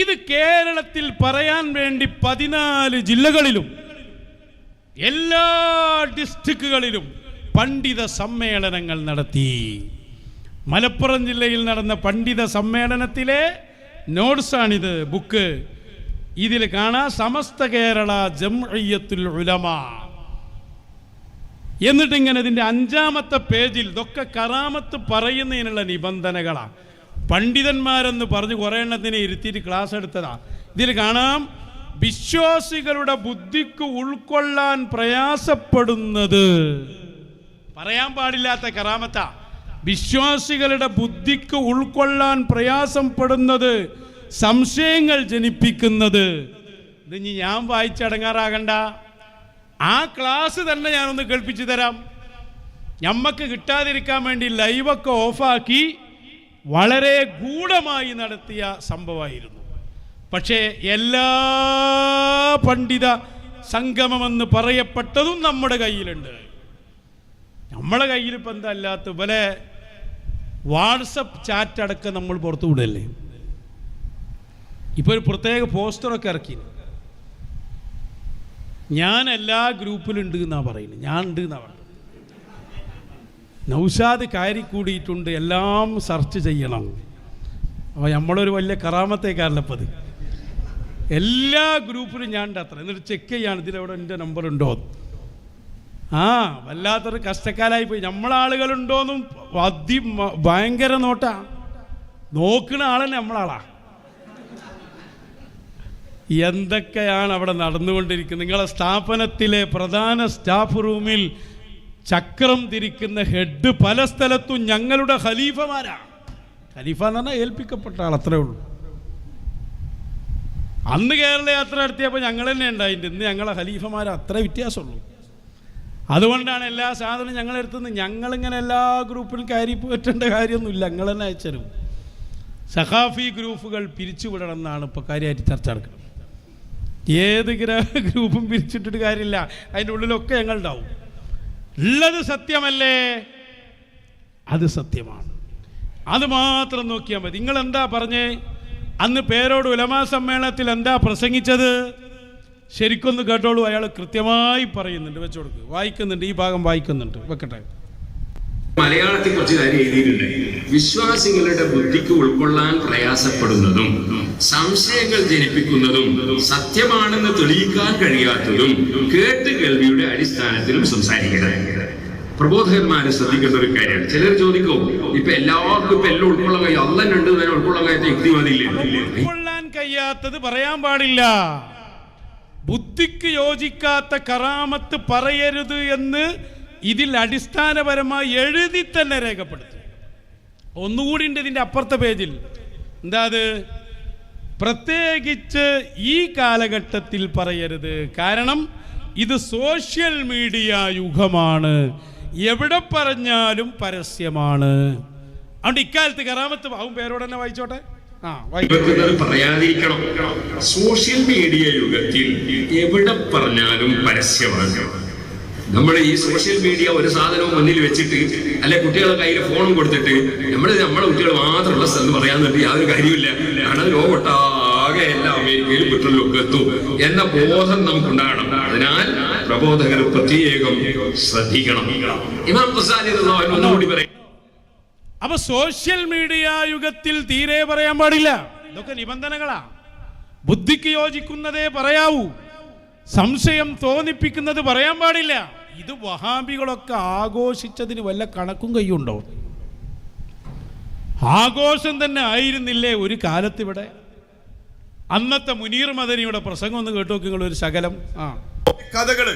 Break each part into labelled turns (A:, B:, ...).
A: ഇത് കേരളത്തിൽ പറയാൻ വേണ്ടി 14 ജില്ലകളിലും എല്ലാ ഡിസ്ട്രിക്റ്റുകളിലും പണ്ഡിത സമ്മേളനങ്ങൾ നടത്തി. മലപ്പുറം ജില്ലയിൽ നടന്ന പണ്ഡിത സമ്മേളനത്തിലെ നോട്ട്സാണിത്, ബുക്ക്. ഇതിൽ കാണാം സമസ്ത കേരള ജംഇയ്യത്തുൽ ഉലമ എന്നിട്ട് ഇങ്ങനെ ഇതിൻ്റെ 5-ാമത്തെ പേജിൽ ഇതൊക്കെ കറാമത്ത് പറയുന്നതിനുള്ള നിബന്ധനകളാണ്. പണ്ഡിതന്മാരെന്ന് പറഞ്ഞ് കുറേ എണ്ണത്തിനെ ഇരുത്തിയിട്ട് ക്ലാസ് എടുത്തതാ. ഇതിൽ കാണാം വിശ്വാസികളുടെ ബുദ്ധിക്ക് ഉൾക്കൊള്ളാൻ പ്രയാസപ്പെടുന്നത്, പറയാൻ പാടില്ലാത്ത കറാമത്ത, വിശ്വാസികളുടെ ബുദ്ധിക്ക് ഉൾക്കൊള്ളാൻ പ്രയാസപ്പെടുന്നത്, സംശയങ്ങൾ ജനിപ്പിക്കുന്നത്. ഇത് ഞാൻ വായിച്ചടങ്ങാറാകണ്ട, ആ ക്ലാസ് തന്നെ ഞാനൊന്ന് കേൾപ്പിച്ചു തരാം. ഞമ്മക്ക് കിട്ടാതിരിക്കാൻ വേണ്ടി ലൈവൊക്കെ ഓഫാക്കി വളരെ ഗൂഢമായി നടത്തിയ സംഭവമായിരുന്നു. പക്ഷേ എല്ലാ പണ്ഡിത സംഗമമെന്ന് പറയപ്പെട്ടതും നമ്മുടെ കയ്യിലുണ്ട്. നമ്മളെ കയ്യിൽ ഇപ്പം എന്താ അല്ലാത്ത പോലെ വാട്സപ്പ് ചാറ്റ് അടക്കം നമ്മൾ പുറത്തു വിടല്ലേ. ഇപ്പോൾ ഒരു പ്രത്യേക പോസ്റ്ററൊക്കെ ഇറക്കി. ഞാൻ എല്ലാ ഗ്രൂപ്പിലുണ്ട് എന്നാണ് പറയുന്നത്, ഞാൻ ഉണ്ട് എന്നാണ് പറയുന്നത്. നൗഷാദ് കയറി കൂടിയിട്ടുണ്ട്, എല്ലാം സെർച്ച് ചെയ്യണം. അപ്പോൾ നമ്മളൊരു വലിയ കറാമത്തേക്കാരല്ലപ്പത്. എല്ലാ ഗ്രൂപ്പിലും ഞാൻ ഉണ്ട് അത്ര. എന്നിട്ട് ചെക്ക് ചെയ്യാണ് ഇതിലെവിടെ എൻ്റെ നമ്പർ ഉണ്ടോ. വല്ലാത്തൊരു കഷ്ടക്കാലായി പോയി. നമ്മളാളുകളുണ്ടോന്നും ഭയങ്കര നോട്ടാ. നോക്കുന്ന ആളെന്നെ നമ്മളാളാ. എന്തൊക്കെയാണ് അവിടെ നടന്നുകൊണ്ടിരിക്കുന്നത്. നിങ്ങളെ സ്ഥാപനത്തിലെ പ്രധാന സ്റ്റാഫ് റൂമിൽ ചക്രം തിരിക്കുന്ന ഹെഡ് പല സ്ഥലത്തും ഞങ്ങളുടെ ഖലീഫമാരാ. ഖലീഫ എന്ന് പറഞ്ഞാൽ ഏൽപ്പിക്കപ്പെട്ട ആൾ, അത്രേ ഉള്ളൂ. അന്ന് കേരള യാത്ര നടത്തിയപ്പോൾ ഞങ്ങൾ തന്നെ ഉണ്ടായിട്ടുണ്ട്. ഇന്ന് ഞങ്ങളെ ഖലീഫമാർ അത്ര വ്യത്യാസമുള്ളൂ. അതുകൊണ്ടാണ് എല്ലാ സാധനവും ഞങ്ങളെടുത്തുനിന്ന് ഞങ്ങളിങ്ങനെ എല്ലാ ഗ്രൂപ്പിലും കയറി പോറ്റേണ്ട കാര്യമൊന്നുമില്ല, ഞങ്ങൾ തന്നെ അയച്ചരും. സഖാഫി ഗ്രൂപ്പുകൾ പിരിച്ചുവിടണം എന്നാണ് ഇപ്പോൾ കാര്യമായിട്ട് ചർച്ച നടക്കുന്നത്. ഏത് ഗ്രൂപ്പും പിരിച്ചിട്ടിട്ട് കാര്യമില്ല, അതിൻ്റെ ഉള്ളിലൊക്കെ ഞങ്ങളുണ്ടാവും. ഉള്ളത് സത്യമല്ലേ, അത് സത്യമാണ്. അത് മാത്രം നോക്കിയാൽ മതി. നിങ്ങൾ എന്താ പറഞ്ഞേ അന്ന് പേരോട് ഉലമാ സമ്മേളനത്തിൽ, എന്താ പ്രസംഗിച്ചത്? ശരിക്കൊന്ന് കേട്ടോളൂ. അയാൾ കൃത്യമായി പറയുന്നുണ്ട്, വെച്ചു കൊടുക്കുക. വായിക്കുന്നുണ്ട്, ഈ ഭാഗം വായിക്കുന്നുണ്ട്, വെക്കട്ടെ.
B: മലയാളത്തിൽ കുറച്ച് കാര്യം എഴുതിയിട്ടുണ്ട്. വിശ്വാസികളുടെ ബുദ്ധിക്ക് ഉൾക്കൊള്ളാൻ പ്രയാസപ്പെടുന്നതും സംശയങ്ങൾ ജനിപ്പിക്കുന്നതും സത്യമാണെന്ന് തെളിയിക്കാൻ കഴിയാത്തതും കേട്ട് കേൾവിയുടെ അടിസ്ഥാനത്തിലും സംസാരിക്കുന്നത്. പ്രബോധകന്മാര് ശ്രദ്ധിക്കേണ്ട ഒരു കാര്യമാണ്. ചിലർ ചോദിക്കും, ഇപ്പൊ എല്ലാവർക്കും ഇപ്പൊ എല്ലാം ഉൾക്കൊള്ളാൻ കഴിയും, അല്ലെന്നുണ്ട് തന്നെ ഉൾക്കൊള്ളാൻ കഴിയാത്ത യുക്തിവാദിയില്ലേ?
A: ഉൾക്കൊള്ളാൻ കഴിയാത്തത് പറയാൻ പാടില്ല. ബുദ്ധിക്ക് യോജിക്കാത്ത കറാമത്ത് പറയരുത് എന്ന് ഇതിൽ അടിസ്ഥാനപരമായി എഴുതി തന്നെ രേഖപ്പെടുത്തി. ഒന്നുകൂടി ഉണ്ട് ഇതിൻ്റെ അപ്പുറത്തെ പേജിൽ. എന്താ അത്? പ്രത്യേകിച്ച് ഈ കാലഘട്ടത്തിൽ പറയരുത്, കാരണം ഇത് സോഷ്യൽ മീഡിയ യുഗമാണ്, എവിടെ പറഞ്ഞാലും പരസ്യമാണ്. അതുകൊണ്ട് ഇക്കാലത്ത് കറാമത്ത് ആവും. പേരോട് തന്നെ വായിച്ചോട്ടെ.
B: പറയാതിരിക്കണം. സോഷ്യൽ മീഡിയ യുഗത്തിൽ എവിടെ പറഞ്ഞാലും പരസ്യമാണ്. നമ്മൾ ഈ സോഷ്യൽ മീഡിയ ഒരു സാധനവും മുന്നിൽ വെച്ചിട്ട്, അല്ലെ കുട്ടികളുടെ കയ്യിൽ ഫോണും കൊടുത്തിട്ട് നമ്മളെ കുട്ടികൾ മാത്രമുള്ള സ്ഥലത്ത് പറയാൻ വേണ്ടി യാതൊരു കാര്യമില്ല. കാരണം ലോകത്താകെ എല്ലാ അമേരിക്കയിലും ബ്രിട്ടനിലൊക്കെ എത്തും എന്ന ബോധം നമുക്കുണ്ടാകണം. അതിനാൽ പ്രബോധകർ പ്രത്യേകം ശ്രദ്ധിക്കണം. ഇമാം ഖസാലി ഒന്നുകൂടി പറയും.
A: അപ്പൊ സോഷ്യൽ മീഡിയ യുഗത്തിൽ തീരെ പറയാൻ പാടില്ല. ഇതൊക്കെ നിബന്ധനകളാ. ബുദ്ധിക്ക് യോജിക്കുന്നതേ പറയാവൂ, സംശയം തോന്നിപ്പിക്കുന്നത് പറയാൻ പാടില്ല. ഇത് വഹാബികളൊക്കെ ആഘോഷിച്ചതിന് വല്ല കണക്കും കയ്യുണ്ടോ? ആഘോഷം തന്നെ ആയിരുന്നില്ലേ ഒരു കാലത്തിവിടെ? അന്നത്തെ മുനീർ മദനിയുടെ പ്രസംഗം ഒന്ന് കേട്ടു നോക്കി ഒരു ശകലം.
C: കഥകള്,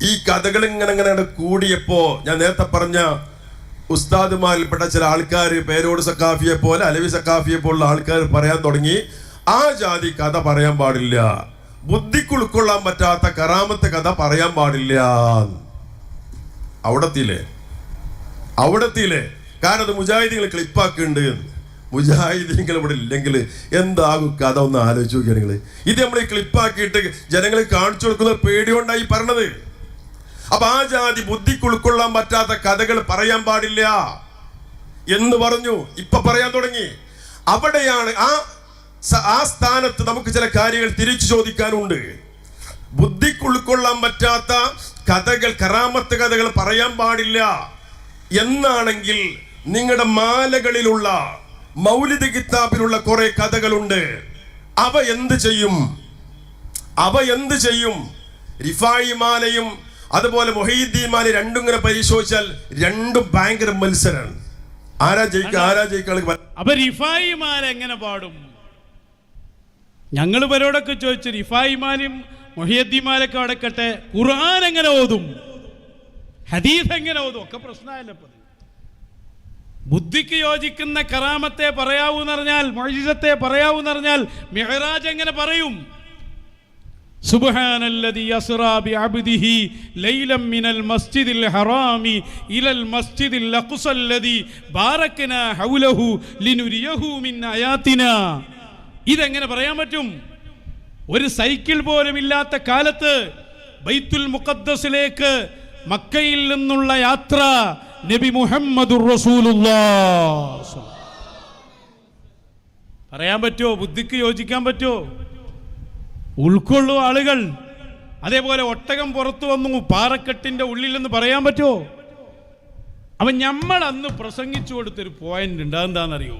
C: ഈ കഥകൾ ഇങ്ങനെ കൂടിയപ്പോ ഞാൻ നേരത്തെ പറഞ്ഞ ഉസ്താദുമാരിൽപ്പെട്ട ചില ആൾക്കാർ പേരോട് സക്കാഫിയെ പോലെ, അലവി സക്കാഫിയെ പോലുള്ള ആൾക്കാർ പറയാൻ തുടങ്ങി, ആ ജാതി കഥ പറയാൻ പാടില്ല, ബുദ്ധിക്ക് ഉൾക്കൊള്ളാൻ പറ്റാത്ത കറാമത്തെ കഥ പറയാൻ പാടില്ല. അവിടത്തില്ലേ കാരണം അത് മുജാഹിദീങ്ങൾ ക്ലിപ്പാക്കുന്നുണ്ട്. മുജാഹിദീങ്ങൾ ഇവിടെ ഇല്ലെങ്കിൽ എന്താകും കഥ ഒന്ന് ആലോചിച്ച് നോക്കിയാൽ നിങ്ങൾ. ഇത് നമ്മൾ ഈ ക്ലിപ്പാക്കിയിട്ട് ജനങ്ങളെ കാണിച്ചു കൊടുക്കുന്ന പേടികൊണ്ടായി പറഞ്ഞത്. അപ്പൊ ആ ജാതി ബുദ്ധിക്ക് ഉൾക്കൊള്ളാൻ പറ്റാത്ത കഥകൾ പറയാൻ പാടില്ല എന്ന് പറഞ്ഞു. ഇപ്പൊ പറയാൻ തുടങ്ങി. അവിടെയാണ് ആ ആ സ്ഥാനത്ത് നമുക്ക് ചില കാര്യങ്ങൾ തിരിച്ചു ചോദിക്കാനുണ്ട്. ബുദ്ധിക്ക് ഉൾക്കൊള്ളാൻ പറ്റാത്ത കഥകൾ, കറാമത്ത് കഥകൾ പറയാൻ പാടില്ല എന്നാണെങ്കിൽ നിങ്ങളുടെ മാലകളിലുള്ള മൗലിദ് കിതാബിലുള്ള കുറെ കഥകളുണ്ട്. അവ എന്ത് ചെയ്യും? റിഫായി മാലയും അതുപോലെ മൊഹീദ്ദീൻ മാല രണ്ടും ഇങ്ങനെ പരിശോധിച്ചാൽ രണ്ടും ഭയങ്കര മത്സരമാണ്. ആരാ ജയിക്കുക?
A: അപ്പൊ റിഫായി മാല എങ്ങനെ പാടും? ഞങ്ങൾ ഇവരോടൊക്കെ ചോദിച്ചു, റിഫായി മാലയും മൊഹീദ്ദീൻ മാലൊക്കെ അടക്കട്ടെ, ഖുർആൻ എങ്ങനെ ഓതും, ഹദീസ് എങ്ങനെ ഓതും? ഒക്കെ പ്രശ്നമല്ല. ബുദ്ധിക്ക് യോജിക്കുന്ന കറാമത്തെ പറയാവൂന്ന് പറഞ്ഞാൽ, മുഅ്ജിസത്തെ പറയാവൂന്ന് പറഞ്ഞാൽ മിഅ്റാജ് എങ്ങനെ പറയും? സുബ്ഹാനല്ലദി യസ്റാ ബിഅബ്ദിഹി ലൈലൻ മിനൽ മസ്ജിദിൽ ഹറാമി ഇലൽ മസ്ജിദിൽ അഖ്സല്ലദി ബാറക്നാ ഹൗലഹു ലിനുരിയഹു മിൻ ആയാതിനാ. ഇതെങ്ങനെ പറയാൻ പറ്റും? ഒരു സൈക്കിൾ പോലും ഇല്ലാത്ത കാലത്ത് ബൈത്തുൽ മുഖദ്ദസിലേക്ക് മക്കയിൽ നിന്നുള്ള യാത്ര നബി മുഹമ്മദുർ റസൂലുള്ളാഹ്. പറയാൻ പറ്റുമോ? ബുദ്ധിക്ക് യോജിക്കാൻ പറ്റുമോ? ഉൾക്കൊള്ളു ആളുകൾ. അതേപോലെ ഒട്ടകം പുറത്തു വന്നു പാറക്കെട്ടിന്റെ ഉള്ളിൽ എന്ന് പറയാൻ പറ്റുമോ? അപ്പൊ നമ്മൾ അന്ന് പ്രസംഗിച്ചു കൊടുത്തൊരു പോയിന്റ് ഉണ്ട്. അതെന്താണെന്നറിയോ?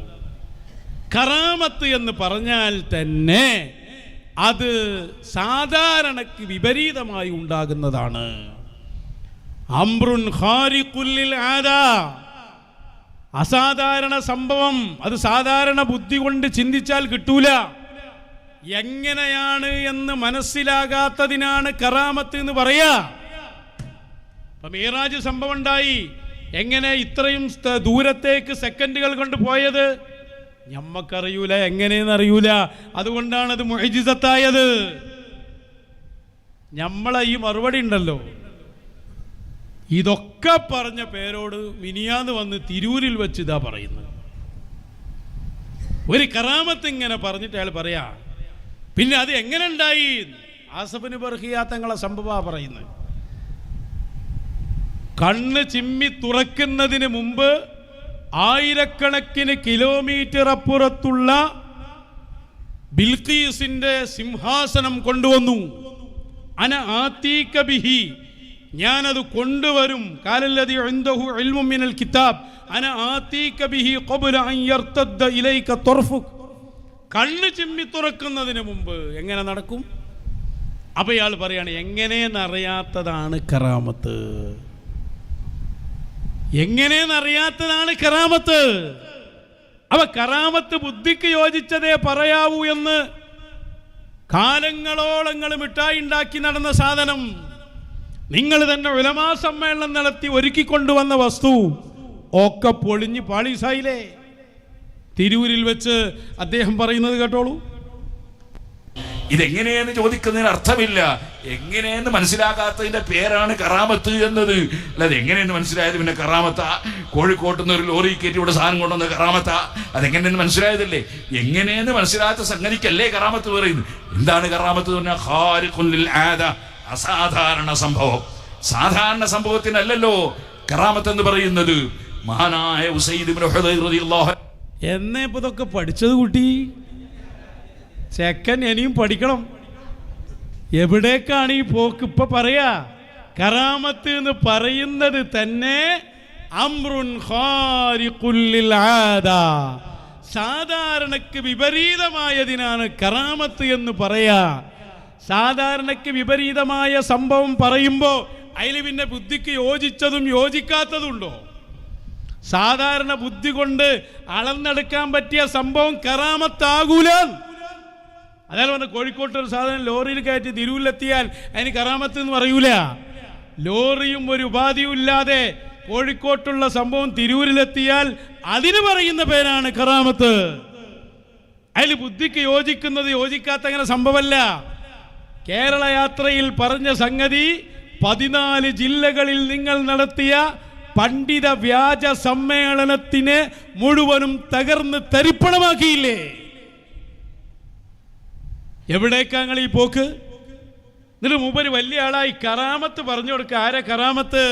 A: കറാമത്ത് എന്ന് പറഞ്ഞാൽ തന്നെ അത് സാധാരണക്ക് വിപരീതമായി ഉണ്ടാകുന്നതാണ്. അംറുൻ ഖാരിഖുൽ ലിൽ ആദാ, അസാധാരണ സംഭവം. അത് സാധാരണ ബുദ്ധി കൊണ്ട് ചിന്തിച്ചാൽ കിട്ടൂല. എങ്ങനെയാണ് എന്ന് മനസ്സിലാകാത്തതിനാണ് കറാമത്ത് എന്ന് പറയാ. ഇപ്പൊ മിഅ്റാജ് സംഭവം ഉണ്ടായി. എങ്ങനെ ഇത്രയും ദൂരത്തേക്ക് സെക്കൻഡുകൾ കൊണ്ട് പോയത് ഞമ്മക്കറിയൂല, എങ്ങനെയെന്ന് അറിയൂല. അതുകൊണ്ടാണ് അത് മുഅ്ജിസത്തായത്. നമ്മളെ ഈ മറുപടി ഉണ്ടല്ലോ, ഇതൊക്കെ പറഞ്ഞ പേരോട് മിനിയാന്ന് വന്ന് തിരൂരിൽ വെച്ച് ഇതാ പറയുന്നത്. ഒരു കറാമത്ത് ഇങ്ങനെ പറഞ്ഞിട്ട് അയാൾ പറയാ, പിന്നെ അത് എങ്ങനെ ഉണ്ടായി? ആസഫിന് ബർഹിയ തങ്ങളെ സംഭവ പറയുന്നത്. കണ്ണ് ചിമ്മി തുറക്കുന്നതിന് മുമ്പ് ആയിരക്കണക്കിന് കിലോമീറ്റർ അപ്പുറത്തുള്ള ബിൽഖീസിന്റെ സിംഹാസനം കൊണ്ടുവന്നു. അന ആതീക ബിഹി, ഞാനത് കൊണ്ടുവരും. കാലല്ലദി ഇൻദഹു ഇൽമുൻ മിനൽ കിതാബ് അന ആതീക ബിഹി ഖബ്ല അൻ യർതദ്ദ ഇലൈക തർഫുക്. കണ്ണ് ചിമ്മി തുറക്കുന്നതിന് മുമ്പ് എങ്ങനെ നടക്കും? അപ്പൊ ഇയാൾ പറയാണ്, എങ്ങനെയെന്നറിയാത്തതാണ് കറാമത്ത്. എങ്ങനെയെന്നറിയാത്തതാണ് കറാമത്ത്. അപ്പൊ കറാമത്ത് ബുദ്ധിക്ക് യോജിച്ചതേ പറയാവൂ എന്ന് കാലങ്ങളോളങ്ങൾ മിഠായി ഉണ്ടാക്കി നടന്ന സാധനം, നിങ്ങൾ തന്നെ ഉലമാ സമ്മേളനം നടത്തി ഒരുക്കിക്കൊണ്ടുവന്ന വസ്തു ഒക്കെ പൊളിഞ്ഞ് പാളീസായില്ലേ? തിരൂരിൽ വെച്ച് അദ്ദേഹം പറയുന്നത് കേട്ടോളൂ.
D: ഇതെങ്ങനെയെന്ന് ചോദിക്കുന്നതിന് അർത്ഥമില്ല. എങ്ങനെയെന്ന് മനസ്സിലാക്കാത്തതിന്റെ പേരാണ് കറാമത്ത് എന്നത്. അല്ലാതെ എങ്ങനെയെന്ന് മനസ്സിലായത് പിന്നെ കറാമത്താ? കോഴിക്കോട്ട് നിന്ന് ഒരു ലോറി കയറ്റി ഇവിടെ സാധനം കൊണ്ടുവന്ന കറാമത്താ? അതെങ്ങനെയെന്ന് മനസ്സിലായതല്ലേ? എങ്ങനെയെന്ന് മനസ്സിലാത്ത സംഗതിക്കല്ലേ കറാമത്ത് പറയുന്നത്. എന്താണ് കറാമത്ത് എന്ന് പറഞ്ഞാൽ? ഖാരിഖുൽ ലിൽ ആദ, അസാധാരണ സംഭവം. സാധാരണ സംഭവത്തിനല്ലല്ലോ കറാമത്ത് എന്ന് പറയുന്നത്. മഹാനായ ഉസൈദ് ഇബ്നു ഹുദൈർ റളിയല്ലാഹു അൻഹു
A: എന്നേ ഇപ്പൊ ഇതൊക്കെ പഠിച്ചത് കുട്ടി. ചെക്കൻ ഇനിയും പഠിക്കണം. എവിടേക്കാണ് ഈ പോക്ക്? ഇപ്പൊ പറയാ കറാമത്ത് എന്ന് പറയുന്നത് തന്നെ അംറുൻ ഖാരിഖുൽ ലിൽ ആദാ, സാധാരണക്ക് വിപരീതമായതിനാണ് കറാമത്ത് എന്ന് പറയാ. സാധാരണക്ക് വിപരീതമായ സംഭവം പറയുമ്പോൾ അതിൽ പിന്നെ ബുദ്ധിക്ക് യോജിച്ചതും യോജിക്കാത്തതും ഉണ്ടോ? സാധാരണ ബുദ്ധി കൊണ്ട് അളന്നെടുക്കാൻ പറ്റിയ സംഭവം കറാമത്താകൂല. അതായത് പറഞ്ഞ കോഴിക്കോട്ട് ഒരു സാധനം ലോറിയിൽ കയറ്റി തിരൂരിലെത്തിയാൽ അതിന് കറാമത്ത് എന്ന് പറയൂല. ലോറിയും ഒരു ഉപാധിയും ഇല്ലാതെ കോഴിക്കോട്ടുള്ള സംഭവം തിരൂരിലെത്തിയാൽ അതിന് പറയുന്ന പേരാണ് കറാമത്ത്. അതിൽ ബുദ്ധിക്ക് യോജിക്കുന്നത് യോജിക്കാത്ത അങ്ങനെ സംഭവമല്ല. കേരള യാത്രയിൽ പറഞ്ഞ സംഗതി 14 ജില്ലകളിൽ നിങ്ങൾ നടത്തിയ പണ്ഡിത വ്യാജ സമ്മേളനത്തിന് മുഴുവനും തകർന്ന് തരിപ്പണമാക്കിയില്ലേ? എവിടേക്കാങ്ങൾ ഈ പോക്ക്? ഇതിന് മുമ്പ് വലിയ ആളായി കറാമത്ത് പറഞ്ഞു കൊടുക്കുക. ആരെ കറാമത്ത്?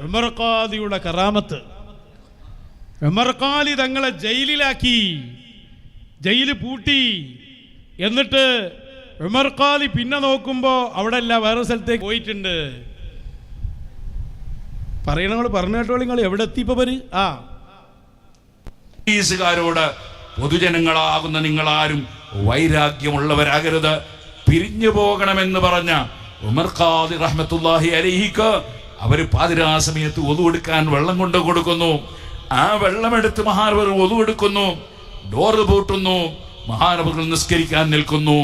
A: ഉമർ ഖാദിയുടെ കറാമത്ത്. ഉമർ ഖാദി തങ്ങളെ ജയിലിലാക്കി, ജയില് പൂട്ടി. എന്നിട്ട് ഉമർ ഖാദി പിന്നെ നോക്കുമ്പോൾ അവിടെ അല്ല, വേറെ സ്ഥലത്തേക്ക് പോയിട്ടുണ്ട്. പറയണങ്ങൾ പറഞ്ഞു കേട്ടോളൂ, നിങ്ങൾ എവിടെ എത്തിയപ്പോ
D: പോലീസുകാരോട് പൊതുജനങ്ങളാകുന്ന നിങ്ങളാരും വൈരാഗ്യമുള്ളവരാകരുത്, പിരിഞ്ഞു പോകണമെന്ന് പറഞ്ഞ ഉമർ ഖാദി റഹ്മത്തുള്ളാഹി അലൈഹിക്ക് അവര് പാതിരാ സമയത്ത് ഒതു കൊടുക്കാൻ വെള്ളം കൊണ്ട് കൊടുക്കുന്നു. ആ വെള്ളമെടുത്ത് മഹാനവർ ഒതു കൊടുക്കുന്നു, ഡോറ് പൂട്ടുന്നു, മഹാനവർ നിസ്കരിക്കാൻ നിൽക്കുന്നു.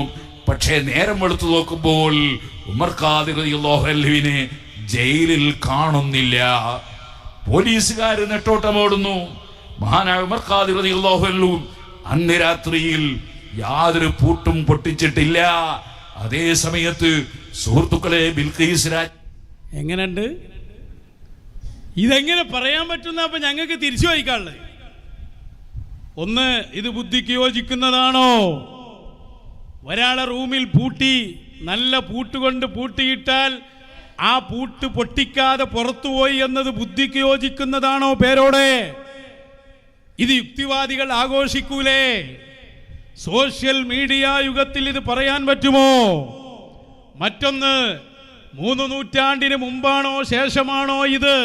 D: പക്ഷേ നേരം വെളുത്തു നോക്കുമ്പോൾ ഉമർ ഖാദി റളിയല്ലാഹു അൻഹുവിനെ ജയിലിൽ കാണുന്നില്ല. പോലീസുകാർ നെട്ടോട്ടമോടുന്നു. മഹാനായ ഉമർ ഖാദി റളിയല്ലാഹു അൻഹു അന്ന് രാത്രിയിൽ യാതൊരു പൂട്ടും പൊട്ടിച്ചിട്ടില്ല. അതേ സമയത്ത് സുഹൃത്തുക്കളെ, ബിൽഖീസ്
A: എങ്ങനെയുണ്ട്? ഇതെങ്ങനെ പറയാൻ പറ്റുന്ന അപ്പൊ ഞങ്ങൾക്ക് തിരിച്ചു വായിക്കാനുള്ളത്? ഒന്ന്, ഇത് ബുദ്ധിക്ക് യോജിക്കുന്നതാണോ? ഒരാളെ റൂമിൽ പൂട്ടി, നല്ല പൂട്ടുകൊണ്ട് പൂട്ടിയിട്ടാൽ ആ പൂട്ട് പൊട്ടിക്കാതെ പുറത്തുപോയി എന്നത് ബുദ്ധിക്ക് യോജിക്കുന്നതാണോ പേരോടെ? ഇത് യുക്തിവാദികൾ ആഘോഷിക്കൂലേ? സോഷ്യൽ മീഡിയ യുഗത്തിൽ ഇത് പറയാൻ പറ്റുമോ? മറ്റൊന്ന്, 3 നൂറ്റാണ്ടിന് മുമ്പാണോ ശേഷമാണോ ഇത്?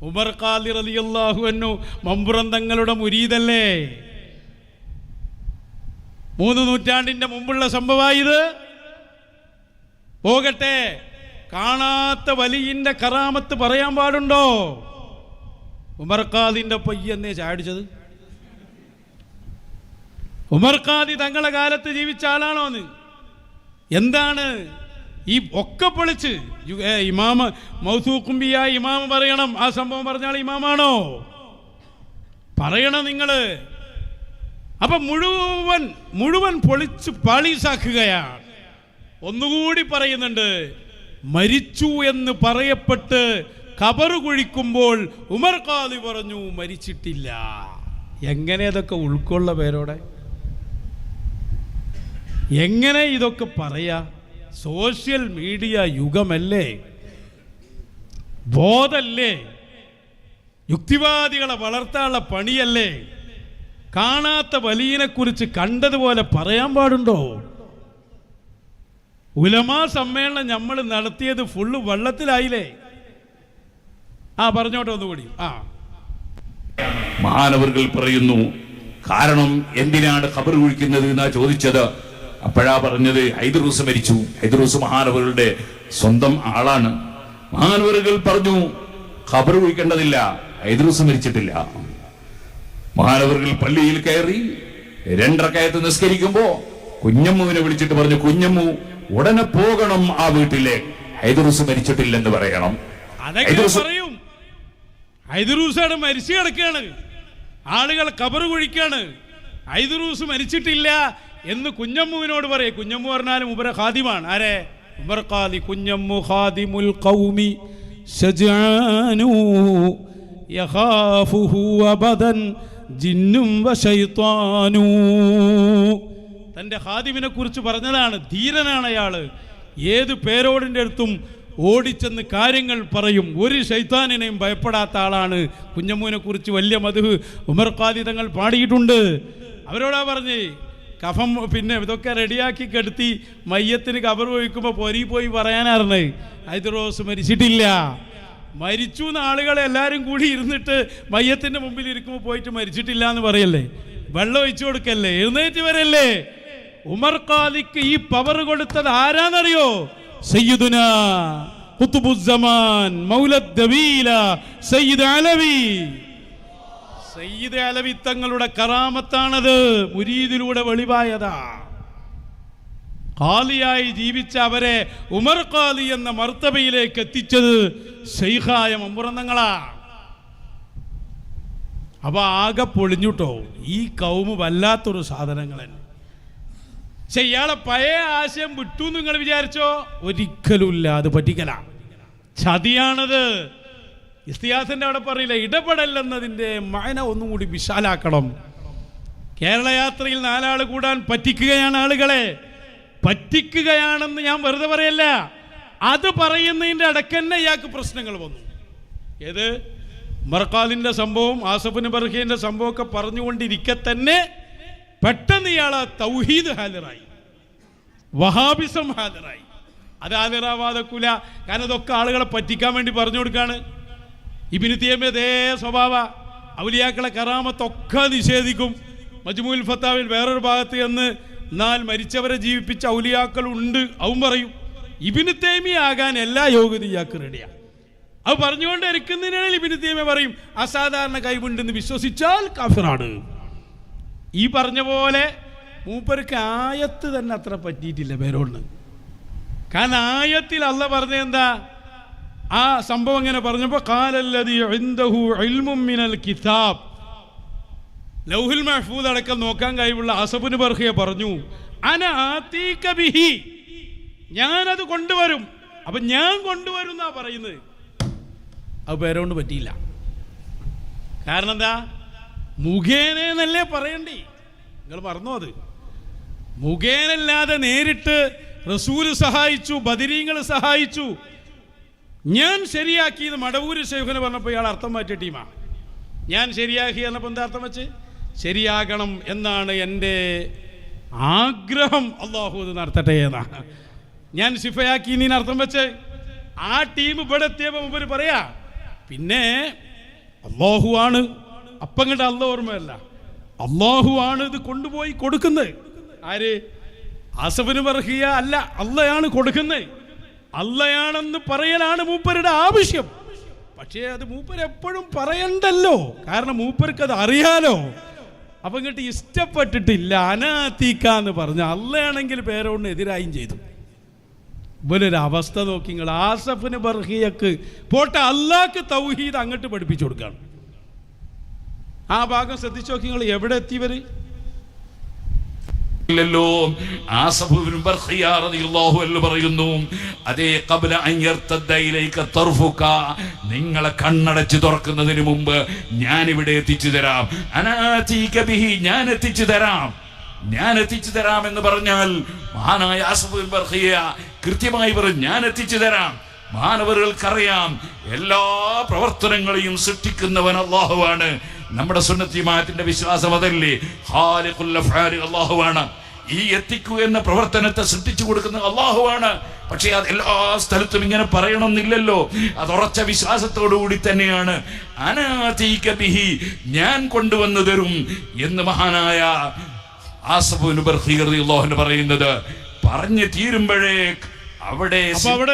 A: ഉമർ ഖാദി റളിയല്ലാഹു അൻഹു മമ്പുറം തങ്ങളുടെ മുരീദല്ലേ? 3 നൂറ്റാണ്ടിന്റെ മുമ്പുള്ള സംഭവമായി ഇത്. പോകട്ടെ, കാണാത്ത വലിയിന്റെ കറാമത്ത് പറയാൻ പാടുണ്ടോ? ഉമർ ഖാദിന്റെ പയ്യെന്നേ ചാടിച്ചത്? ഉമർ ഖാദി തങ്ങളെ കാലത്ത് ജീവിച്ച ആളാണോന്ന്? എന്താണ് ഈ ഒക്കെ പൊളിച്ച് ഇമാമ മൗസൂഖുംബിയ ഇമാമ പറയണം, ആ സംഭവം പറഞ്ഞാൽ ഇമാമാണോ? പറയണം നിങ്ങള്. അപ്പൊ മുഴുവൻ പൊളിച്ച് പാളീസാക്കുകയാണ്. ഒന്നുകൂടി പറയുന്നുണ്ട്, മരിച്ചു എന്ന് പറയപ്പെട്ട് ഖബറ് കുഴിക്കുമ്പോൾ ഉമർ ഖാദി പറഞ്ഞു മരിച്ചിട്ടില്ല. എങ്ങനെ ഇതൊക്കെ ഉൾക്കൊള്ള പേരോടെ? എങ്ങനെ ഇതൊക്കെ പറയാ? സോഷ്യൽ മീഡിയ യുഗമല്ലേ, ബോധല്ലേ, യുക്തിവാദികളെ വളർത്താനുള്ള പണിയല്ലേ? കാണാത്ത വലിയനെ കുറിച്ച് കണ്ടതുപോലെ പറയാൻ പാടുണ്ടോ? ഉലമാ സമ്മേളനം നമ്മൾ നടത്തിയത് ഫുള്ള് വെള്ളത്തിലായില്ലേ? പറഞ്ഞോട്ടെ ഒന്നുകൂടി.
D: മഹാനവറുകൾ പറയുന്നു, കാരണം എന്തിനാണ് ഖബർ കുഴിക്കുന്നത് എന്നാ ചോദിച്ചത്. അപ്പോഴാ പറഞ്ഞത് ഹൈദറൂസ് മരിച്ചു. ഹൈദറൂസ് മഹാനവറുകളുടെ സ്വന്തം ആളാണ്. മഹാനവറുകൾ പറഞ്ഞു ഖബർ കുഴിക്കേണ്ടതില്ല, ഹൈദറൂസ് മരിച്ചിട്ടില്ല. മഹാനവറുകൾ പള്ളിയിൽ കയറി 2 റക്അത്ത് നിസ്കരിക്കുമ്പോ കുഞ്ഞമ്മുവിനെ വിളിച്ചിട്ട് പറഞ്ഞു, കുഞ്ഞമ്മു ഉടനെ പോകണം ആ വീട്ടിലെ, ഹൈദറൂസ് മരിച്ചിട്ടില്ലെന്ന് പറയണം.
A: പറയും ഹൈദറൂസാണ് മരിച്ചു കിടക്കുകയാണ്, ആളുകൾ ഖബർ കുഴിക്കാണ്, ഹൈദറൂസ് മരിച്ചിട്ടില്ല എന്ന് കുഞ്ഞമ്മുവിനോട് പറയും. കുഞ്ഞമ്മു പറഞ്ഞാലും ഉമർ ഖാദിമാണ്. ആരെ? ഉമർ ഖാദി. കുഞ്ഞമ്മു ഖാദിമുൽ ഖൗമി ശജാനു യഖാഫുഹു അബദൻ ജിന്നും വശൈത്താനു. തൻ്റെ ഖാദിമിനെ കുറിച്ച് പറഞ്ഞതാണ്. ധീരനാണ് അയാള്. ഏത് പേരോടിൻ്റെ അടുത്തും ഓടിച്ചെന്ന് കാര്യങ്ങൾ പറയും. ഒരു ശൈത്താനിനെയും ഭയപ്പെടാത്ത ആളാണ്. കുഞ്ഞമ്മുവിനെ കുറിച്ച് വലിയ മദ്ഹ് ഉമർ ഖാദി തങ്ങൾ പാടിയിട്ടുണ്ട്. അവരോടാ പറഞ്ഞ് കഫം പിന്നെ ഇതൊക്കെ റെഡിയാക്കി കെടുത്തി മയ്യത്തിന് ഖബർ വഹിക്കുമ്പോൾ പൊരി പോയി പറയാനായിരുന്നേ ഹൈദറൂസ് മരിച്ചിട്ടില്ല. മരിച്ചു എന്ന് ആളുകളെ എല്ലാവരും കൂടി ഇരുന്നിട്ട് മയ്യത്തിൻ്റെ മുമ്പിൽ ഇരിക്കുമ്പോൾ പോയിട്ട് മരിച്ചിട്ടില്ല എന്ന് പറയല്ലേ? വെള്ളം ഒഴിച്ചു കൊടുക്കല്ലേ? എഴുന്നേറ്റ് വരല്ലേ? ഉമർ ഖാദിക്ക് ഈ പവർ കൊടുത്തത് ആരാന്നറിയോ? സയ്യിദുനാ ഖുത്ബുസ്സമാൻ മൗലദ് ദവീല സയ്യിദ് അലവി. സയ്യിദ് അലവി തങ്ങളുടെ കറാമത്താണത്. മുരീദിലൂടെ വെളിവായതാ. ഖാലിയായി ജീവിച്ച അവരെ ഉമർ ഖാദി എന്ന മർത്തബയിലേക്ക് എത്തിച്ചത് ശൈഖായ മമ്പുറന്നങ്ങളാ. അപ്പൊ ആകെ പൊളിഞ്ഞുട്ടോ ഈ കൗമ്. വല്ലാത്തൊരു സാധനങ്ങൾ തന്നെ. പക്ഷെ ഇയാളെ പഴയ ആശയം വിട്ടു നിങ്ങൾ വിചാരിച്ചോ? ഒരിക്കലുമില്ല. അത് പറ്റിക്കലാണ്, ചതിയാണത്. ഇസ്തിയാസിന്റെ അവിടെ പറയില്ല, ഇടപെടലെന്നതിൻ്റെ മഅന ഒന്നും കൂടി വിശാലാക്കണം. കേരള യാത്രയിൽ 4 ആൾ കൂടാൻ പറ്റിക്കുകയാണ് ആളുകളെ. പറ്റിക്കുകയാണെന്ന് ഞാൻ വെറുതെ പറയല്ല. അത് പറയുന്നതിൻ്റെ അടക്കന്നെ ഇയാൾക്ക് പ്രശ്നങ്ങൾ വന്നു. ഏത്? ഉമർ ഖാദിന്റെ സംഭവം, ആസഫിന് ബർഖീന്റെ സംഭവമൊക്കെ പറഞ്ഞുകൊണ്ടിരിക്കെ തന്നെ പെട്ടെന്ന് ഇയാളെ തൗഹീദ് ഹാജരായി, വഹാബിസം ഹാജരായി. അത് ഹാജരാവാതെക്കൂല, കാരണം ഇതൊക്കെ ആളുകളെ പറ്റിക്കാൻ വേണ്ടി പറഞ്ഞു കൊടുക്കാണ്. ഇബ്നു തൈമിയ്യ അതേ സ്വഭാവ, ഔലിയാക്കളെ കറാമത്തൊക്കെ നിഷേധിക്കും. മജ്മുഉൽ ഫത്താവിൽ വേറൊരു ഭാഗത്ത് എന്ന് എന്നാൽ മരിച്ചവരെ ജീവിപ്പിച്ച ഔലിയാക്കൾ ഉണ്ട് അവൻ പറയും. ഇബ്നു തൈമിയ്യ ആകാൻ എല്ലാ യോഗ്യത ഇയാൾക്ക് റെഡിയാണ്. അത് പറഞ്ഞുകൊണ്ട് ഇരിക്കുന്നതിനിടയിൽ ഇബ്നു തൈമിയ്യ പറയും അസാധാരണ കഴിവുണ്ടെന്ന് വിശ്വസിച്ചാൽ കാഫിറാണ്. ഈ പറഞ്ഞ പോലെ മൂപ്പർക്ക് ആയത്ത് തന്നെ അത്ര പറ്റിയിട്ടില്ല പേരോട്. കാരണം ആയത്തിൽ അള്ളാഹ് പറഞ്ഞ എന്താ, ആ സംഭവം ഇങ്ങനെ പറഞ്ഞപ്പോൾ ഖാലല്ലദീ ഇൻദഹു ഇൽമും മിനൽ കിതാബ്, ലൗഹുൽ മഹ്ഫൂദ് അടക്കം നോക്കാൻ കഴിവുള്ള ആസഫ് ഇബ്നു ബർഖിയ പറഞ്ഞു അന ആതീക ബിഹി, ഞാനത് കൊണ്ടുവരും. അപ്പം ഞാൻ കൊണ്ടുവരും എന്നാ പറയുന്നത്. അത് പേരോണ്ട് പറ്റിയില്ല. കാരണം എന്താ, മുഖേനല്ലേ പറയണ്ടേ, നിങ്ങൾ മറന്നോ? അത് മുഖേനല്ലാതെ നേരിട്ട് റസൂല് സഹായിച്ചു, ബദരീങ്ങൾ സഹായിച്ചു. ഞാൻ ശരിയാക്കിയത് മടവൂര് ശൈഖിനെ പറഞ്ഞപ്പോൾ ഇയാൾ അർത്ഥം മാറ്റിയ ടീമാണ്. ഞാൻ ശരിയാക്കി എന്നപ്പോൾ എന്താ അർത്ഥം വെച്ച്, ശരിയാകണം എന്നാണ് എൻ്റെ ആഗ്രഹം, അള്ളാഹു അത് നടത്തട്ടെ എന്നാണ്. ഞാൻ സിഫയാക്കി നീ അർത്ഥം വെച്ച് ആ ടീം ഇവിടെ എത്തിയപ്പോൾ മുമ്പ് പറയാ പിന്നെ അള്ളാഹു ആണ്. അപ്പം കണ്ട അല്ല ഓർമ്മയല്ല, അള്ളാഹു ആണ് ഇത് കൊണ്ടുപോയി കൊടുക്കുന്നത്. ആര്? ആസഫ് ഇബ്നു ബർഖിയ അല്ല, അള്ളയാണ് കൊടുക്കുന്നത്. അള്ളയാണെന്ന് പറയലാണ് മൂപ്പരുടെ ആവശ്യം. പക്ഷേ അത് മൂപ്പർ എപ്പോഴും പറയണ്ടല്ലോ, കാരണം മൂപ്പർക്ക് അത് അറിയാലോ. അപ്പം ഇങ്ങോട്ട് ഇഷ്ടപ്പെട്ടിട്ടില്ല. അനാത്തീക്കാന്ന് പറഞ്ഞ അള്ളയാണെങ്കിൽ പേരോട് എതിരായും ചെയ്തു. ഇവരൊരു അവസ്ഥ നോക്കി നിങ്ങൾ. ആസഫ് ഇബ്നു ബർഖിയക്ക് പോട്ടെ, അള്ളാഹ്ക്ക് തൗഹീദ് അങ്ങോട്ട് പഠിപ്പിച്ചു കൊടുക്കുകയാണ്. ആ ഭാഗം ശ്രദ്ധിച്ചു നോക്കി നിങ്ങൾ. എവിടെ എത്തിയവര്
D: ല്ലോ. ആസഫ് ഇബ്നു ബർഖിയ റളിയല്ലാഹു അൻഹു പറയുന്നു, അതേ ഖബ്ല അൻ യർതദ്ദ ഇലൈക തർഫുക, നിങ്ങളെ കണ്ണടച്ച് തുറക്കുന്നതിന് മുമ്പ് ഞാൻ ഇവിടെ എത്തിച്ചു തരാം. അനാതീക ബിഹി, ഞാൻ എത്തിച്ചു തരാം. ഞാൻ എത്തിച്ചു തരാം എന്ന് പറഞ്ഞാൽ മഹാനായ ആസഫ് ഇബ്നു ബർഖിയ കൃത്യമായി പറഞ്ഞു, ഞാൻ എത്തിച്ചു തരാം. മാനവர்களுക്കറിയാം എല്ലാ പ്രവർത്തനങ്ങളെയും സൃഷ്ടിക്കുന്നവൻ അല്ലാഹുവാണ്. നമ്മുടെ സുന്നത്ത് ജമാഅത്തിന്റെ വിശ്വാസം അതല്ലേ, ഖാലിഖുൽ അഫ്ആലി അല്ലാഹുവാണ്. ഈ എത്തിക്കൂ എന്ന പ്രവർത്തനത്തെ സൃഷ്ടിച്ചു കൊടുക്കുന്ന അല്ലാഹുവാണ്. പക്ഷേ അത് എല്ലാ സ്ഥലത്തും ഇങ്ങനെ പറയണമെന്നില്ലല്ലോ. അത് ഉറച്ച വിശ്വാസത്തോടു കൂടി തന്നെയാണ് അനാതീക ബിഹി, ഞാൻ കൊണ്ടുവന്നു തരും എന്ന് മഹാനായ ആസഫ് ഇബ്നു ബർഖിയ റളിയല്ലാഹു അൻഹു പറയുന്നത്. പറഞ്ഞു തീരുമ്പോഴേ അവിടെ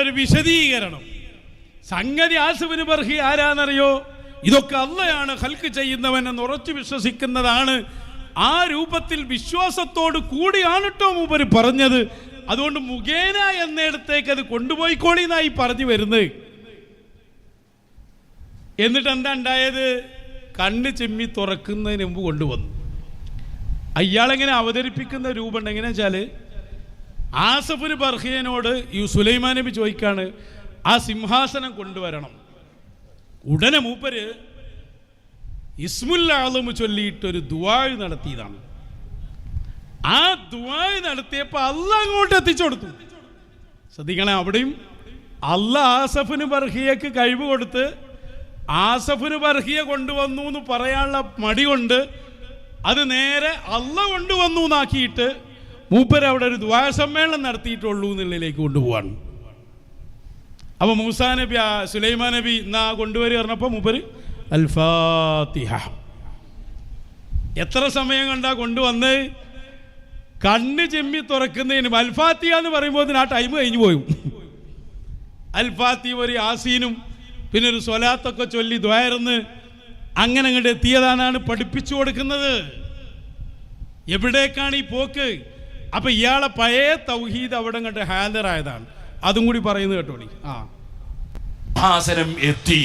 A: ഒരു വിശദീകരണം. സംഗതി ആസഫ് ഇബ്നു ബർഖിയ ആരാന്നറിയോ? ഇതൊക്കെ അള്ളയാണ് ഖൽഖ് ചെയ്യുന്നവൻ എന്ന് ഉറച്ചു വിശ്വസിക്കുന്നതാണ്. ആ രൂപത്തിൽ വിശ്വാസത്തോട് കൂടിയാണ് കേട്ടോ മൂപ്പര് പറഞ്ഞത്. അതുകൊണ്ട് മുഖേന എന്നിടത്തേക്ക് അത് കൊണ്ടുപോയിക്കോളി എന്നായി പറഞ്ഞു വരുന്നത്. എന്നിട്ട് എന്താ ഉണ്ടായത്? കണ്ണ് ചെമ്മി തുറക്കുന്നതിന് മുമ്പ് കൊണ്ടുവന്നു. അയാളെങ്ങനെ അവതരിപ്പിക്കുന്ന രൂപം എങ്ങനെയാ വെച്ചാൽ, ആസഫ് ഇബ്നു ബർഖിയനോട് ഈ സുലൈമാൻ നബി ചോദിക്കാണ് ആ സിംഹാസനം കൊണ്ടുവരണം. ഉടനെ മൂപ്പര് ഇസ്മുൽ ആലം ചൊല്ലിയിട്ടൊരു ദുആ നടത്തിയതാണ്. ആ ദുആ നടത്തിയപ്പോൾ അള്ളാഹ് അങ്ങോട്ട് എത്തിച്ചു കൊടുത്തു. ശ്രദ്ധിക്കണേ, അവിടെയും അള്ളാഹ് ആസഫ് ഇബ്നു ബർഖിയക്ക് കഴിവ് കൊടുത്ത് ആസഫ് ഇബ്നു ബർഖിയ കൊണ്ടുവന്നു എന്ന് പറയാനുള്ള മടി കൊണ്ട് അത് നേരെ അള്ളാഹ് കൊണ്ടുവന്നു എന്നാക്കിയിട്ട് മൂപ്പര് അവിടെ ഒരു ദുആ സമ്മേളനം നടത്തിയിട്ടുള്ളൂ എന്നുള്ളതിലേക്ക് കൊണ്ടുപോവാണ്. അപ്പോൾ മൂസാ നബി സുലൈമാൻ നബി എന്നാ കൊണ്ടുവരിക പറഞ്ഞപ്പോൾ മൂപ്പര് അൽ ഫാത്തിഹ. എത്ര സമയം കണ്ടാ കൊണ്ടുവന്ന്? കണ്ണ് ചെമ്മി തുറക്കുന്നതിന് അൽ ഫാത്തിഹ എന്ന് പറയുമ്പോൾ ആ ടൈം കഴിഞ്ഞു പോയും. അൽ ഫാത്തിഹ ഒരു യാസീനും പിന്നെ ഒരു സ്വലാത്തൊക്കെ ചൊല്ലി ദ്വായർന്ന് അങ്ങനെ അങ്ങോട്ട് എത്തിയതാനാണ് പഠിപ്പിച്ചു കൊടുക്കുന്നത്. എവിടേക്കാണ് ഈ പോക്ക്? അപ്പൊ ഇയാളെ പഴയ തൗഹീദ് അവിടെ കണ്ട് ഹാജറായതാണ്. അതും കൂടി പറയുന്നത് കേട്ടോളി.
D: സിംഹാസനം എത്തി.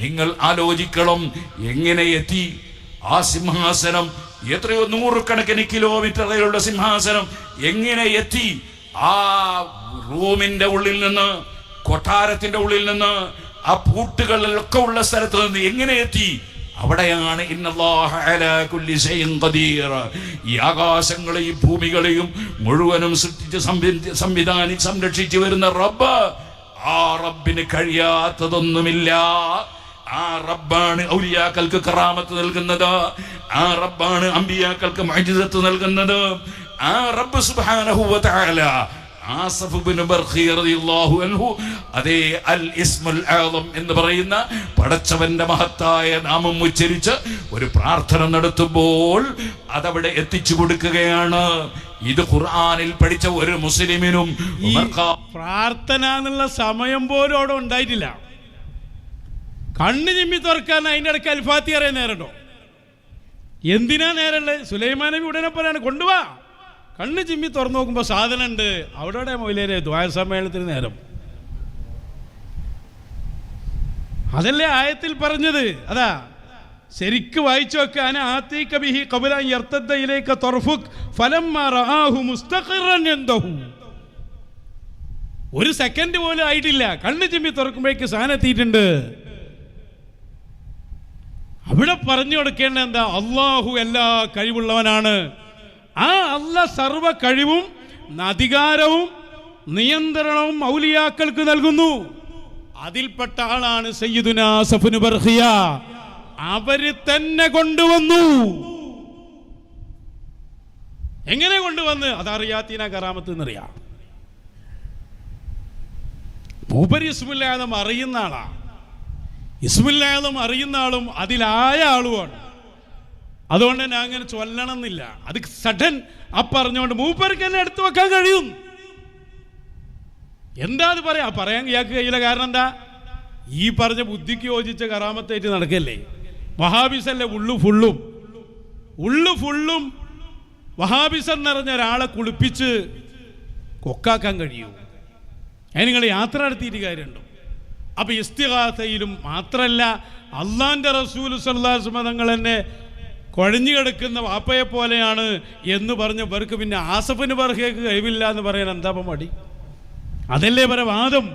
D: നിങ്ങൾ ആലോചിക്കണം എങ്ങനെ എത്തി ആ സിംഹാസനം. എത്രയോ നൂറുകണക്കിന് കിലോമീറ്ററുകളുടെ സിംഹാസനം എങ്ങനെ എത്തി? ആ റൂമിന്റെ ഉള്ളിൽ നിന്ന്, കൊട്ടാരത്തിന്റെ ഉള്ളിൽ നിന്ന്, ആ പൂട്ടുകളിലൊക്കെ ഉള്ള സ്ഥലത്ത് നിന്ന് എങ്ങനെ എത്തി? അവിടെയാണ് ഇന്നല്ലാഹ അലാ കുല്ലി ശൈഇൻ ഖദീർ. ഈ ആകാശങ്ങളെയും ഭൂമികളെയും മുഴുവനും സൃഷ്ടിച്ച് സംരക്ഷിച്ചു വരുന്ന റബ്ബ്, ആ റബ്ബിന് കഴിയാത്തതൊന്നുമില്ല. ആ റബ്ബാണ് ഔലിയാക്കൾക്ക് കറാമത്ത് നൽകുന്നത്. ആ റബ്ബാണ് അമ്പിയാക്കൾക്ക് മുഅ്ജിസത്ത് നൽകുന്നത്. ആ റബ്ബ് സുബ്ഹാനഹു വ തആല ആസഫ് ഇബ്നു ബർഖി റളിയല്ലാഹു അൻഹു അതേ അൽ ഇസ്മുൽ ആദം എന്ന് പറയുന്ന പടച്ചവന്റെ മഹത്തായ നാമം ഉച്ചരിച്ച് ഒരു പ്രാർത്ഥന നടത്തുമ്പോൾ അതവിടെ എത്തിച്ചു കൊടുക്കുകയാണ്. ഇത് ഖുർആനിൽ പഠിച്ച ഒരു മുസ്ലിമിനും
A: ഈ പ്രാർത്ഥന എന്നുള്ള സമയം പോലും അവിടെ ഉണ്ടായിട്ടില്ല. കണ്ണ് ചിമ്മി തുറക്കാൻ അതിൻ്റെ ഇടയ്ക്ക് അൽഫാത്തിഹ അറിയാൻ നേരമുണ്ടോ? എന്തിനാ നേരമുള്ളത്? സുലൈമാൻ നബി ഉടനെ പറയാണ് കൊണ്ടുവാ. കണ്ണ് ചിമ്മി തുറന്നു നോക്കുമ്പോൾ സാധനം ഉണ്ട്. അവിടെ മൊയിലേരെ ദ്വായ സമ്മേളനത്തിന് നേരം. അതല്ലേ ആയത്തിൽ പറഞ്ഞത്. അതാ ശരിക്ക് വായിച്ചു വെക്കാൻ ഒരു സെക്കൻഡ് പോലും ആയിട്ടില്ല. കണ്ണ് ചിമ്മി തുറക്കുമ്പോഴേക്ക് സാധനം എത്തിയിട്ടുണ്ട്. അവിടെ പറഞ്ഞു കൊടുക്കേണ്ട എന്താ? അള്ളാഹു എല്ലാ കഴിവുള്ളവനാണ്. ആ അല്ലാഹ് സർവ കഴിവും അധികാരവും നിയന്ത്രണവും ഔലിയാക്കൾക്ക് നൽകുന്നു. അതിൽപ്പെട്ട ആളാണ് സയ്യിദുനാ ആസഫ് ഇബ്നു ബർഖിയ. അവര് തന്നെ കൊണ്ടുവന്നു. എങ്ങനെ കൊണ്ടുവന്ന്? അതറിയാത്തീന കറാമത്ത് എന്നറിയാം. മൂപ്പര് ഇസ്മുൽ ആദം അറിയുന്ന ആളാ. ഇസ്മുൽ ആദം അറിയുന്ന ആളും അതിലായ ആളുമാണ്. അതുകൊണ്ട് തന്നെ അങ്ങനെ ചൊല്ലണം എന്നില്ല. അത് സഡൻ പറഞ്ഞുകൊണ്ട് മൂപ്പർക്ക് എന്നെ എടുത്തു വെക്കാൻ കഴിയും. എന്താ അത് പറയാൻ ഇയാൾക്ക് കഴിയില്ല. കാരണം എന്താ? ഈ പറഞ്ഞ ബുദ്ധിക്ക് യോജിച്ച കറാമത്തായിട്ട് നടക്കല്ലേ. വഹാബിസല്ലേ ഉള്ളു ഫുള്ളും വഹാബിസൻ നിറഞ്ഞ ഒരാളെ കുളിപ്പിച്ച് കൊക്കാക്കാൻ കഴിയൂ? അതിന് നിങ്ങൾ യാത്ര നടത്തിയിട്ട് കാര്യമുണ്ടോ? അപ്പൊ ഇസ്തിഗാസയിലും മാത്രല്ല, അള്ളാന്റെ റസൂൽ സല്ലല്ലാഹു അലൈഹി വസല്ലം തങ്ങൾ തന്നെ കുഴഞ്ഞു കിടക്കുന്ന വാപ്പയെ പോലെയാണ് എന്ന് പറഞ്ഞവർക്ക് പിന്നെ ആസഫ് ഇബ്നു ബർഖിയക്ക് കഴിവില്ല എന്ന് പറയാൻ എന്താ മടി? അതല്ലേ വാദം.